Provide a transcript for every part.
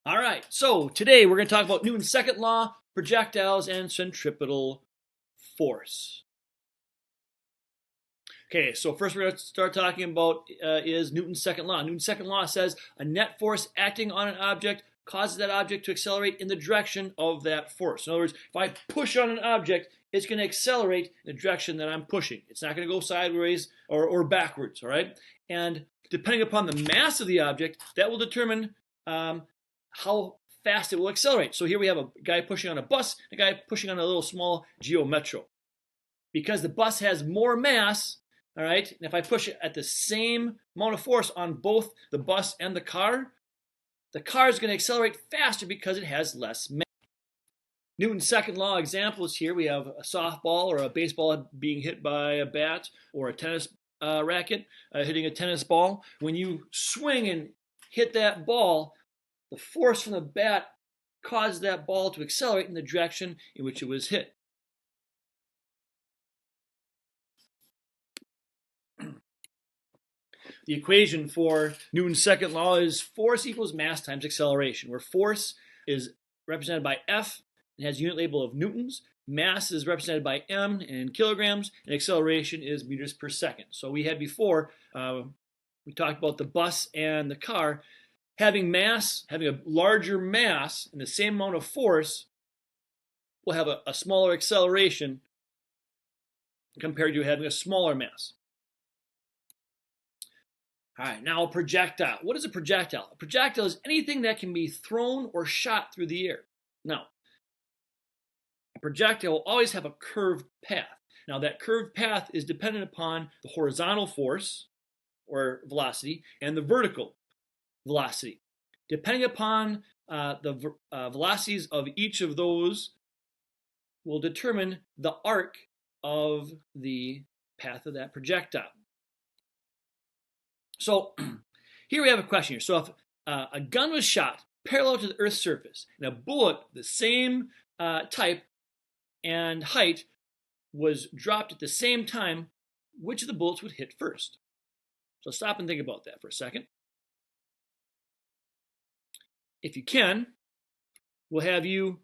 All right, so today we're going to talk about Newton's second law, projectiles, and centripetal force. Okay, so first we're going to start talking about is Newton's second law. Newton's second law says a net force acting on an object causes that object to accelerate in the direction of that force. In other words, if I push on an object, it's going to accelerate in the direction that I'm pushing. It's not going to go sideways or backwards, all right? And depending upon the mass of the object, that will determine how fast it will accelerate. So here we have a guy pushing on a bus, a guy pushing on a little small Geo Metro. Because the bus has more mass, all right, and if I push it at the same amount of force on both the bus and the car is going to accelerate faster because it has less mass. Newton's second law example is here. We have a softball or a baseball being hit by a bat, or a tennis racket hitting a tennis ball. When you swing and hit that ball, the force from the bat caused that ball to accelerate in the direction in which it was hit. The equation for Newton's second law is force equals mass times acceleration, where force is represented by F and has a unit label of newtons. Mass is represented by M in kilograms, and acceleration is meters per second. So we had before, we talked about the bus and the car. Having a larger mass and the same amount of force will have a smaller acceleration compared to having a smaller mass. All right, now a projectile. What is a projectile? A projectile is anything that can be thrown or shot through the air. Now, a projectile will always have a curved path. Now, that curved path is dependent upon the horizontal force or velocity and the vertical velocity. Depending upon the velocities of each of those will determine the arc of the path of that projectile. So here we have a question here. So if a gun was shot parallel to the Earth's surface and a bullet the same type and height was dropped at the same time, which of the bullets would hit first? So stop and think about that for a second. If you can, we'll have you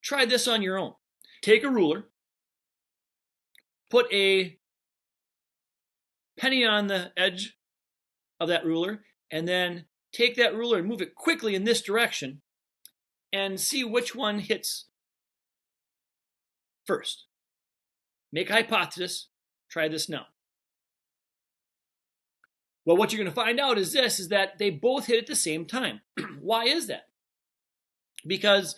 try this on your own. Take a ruler, put a penny on the edge of that ruler, and then take that ruler and move it quickly in this direction and see which one hits first. Make a hypothesis. Try this now. Well, what you're going to find out is that they both hit at the same time. Why is that? Because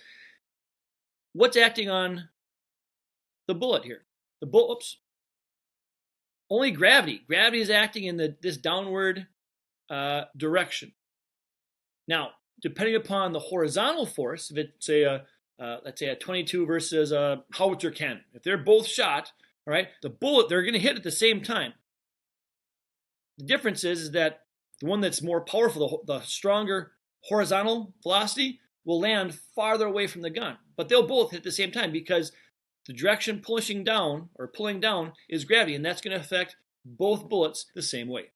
what's acting on the bullet here? The bullet, only gravity. Gravity is acting in this downward direction. Now, depending upon the horizontal force, if it's let's say a 22 versus a howitzer cannon, if they're both shot, all right, the bullet, they're going to hit at the same time. The difference is that the one that's more powerful, the stronger horizontal velocity, will land farther away from the gun. But they'll both hit at the same time because the direction pulling down is gravity, and that's going to affect both bullets the same way.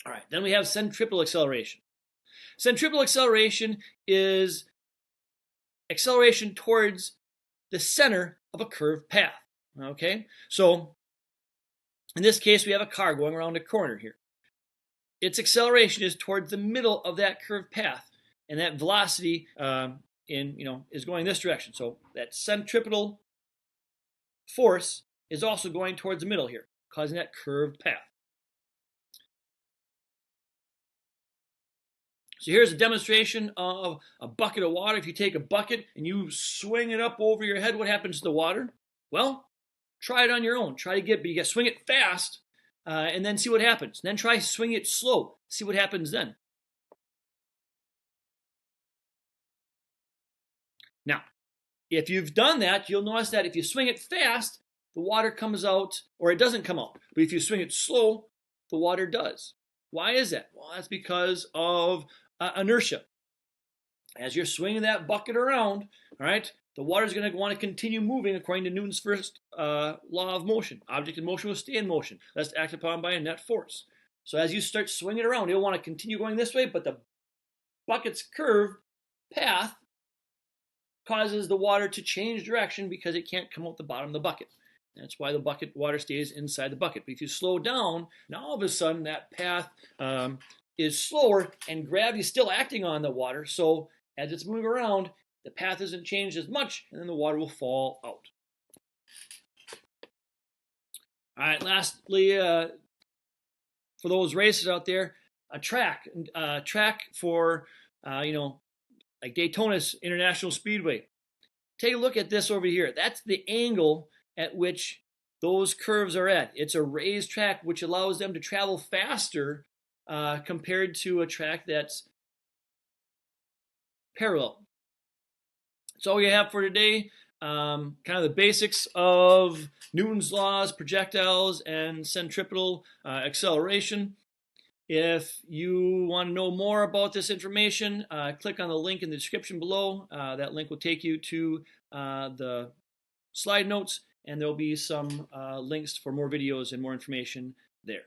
All right, then we have centripetal acceleration. Centripetal acceleration is acceleration towards the center of a curved path. Okay, so in this case, we have a car going around a corner here. Its acceleration is towards the middle of that curved path, and that velocity is going this direction. So that centripetal force is also going towards the middle here, causing that curved path. So here's a demonstration of a bucket of water. If you take a bucket and you swing it up over your head, what happens to the water? Well, try it on your own. But you got to swing it fast and then see what happens. And then try swing it slow. See what happens then. Now, if you've done that, you'll notice that if you swing it fast, the water comes out, or it doesn't come out. But if you swing it slow, the water does. Why is that? Well, that's because of inertia. As you're swinging that bucket around, all right, the water is going to want to continue moving according to Newton's first law of motion. Object in motion will stay in motion. That's acted upon by a net force. So as you start swinging around, you'll want to continue going this way, but the bucket's curved path causes the water to change direction because it can't come out the bottom of the bucket. That's why the bucket water stays inside the bucket. But if you slow down, now all of a sudden that path is slower and gravity's still acting on the water. So as it's moving around, the path isn't changed as much, and then the water will fall out. All right, lastly, for those racers out there, a track for, like Daytona's International Speedway. Take a look at this over here. That's the angle at which those curves are at. It's a raised track which allows them to travel faster compared to a track that's parallel. That's all we have for today. Kind of the basics of Newton's laws, projectiles, and centripetal acceleration. If you want to know more about this information, click on the link in the description below. That link will take you to the slide notes, and there'll be some links for more videos and more information there.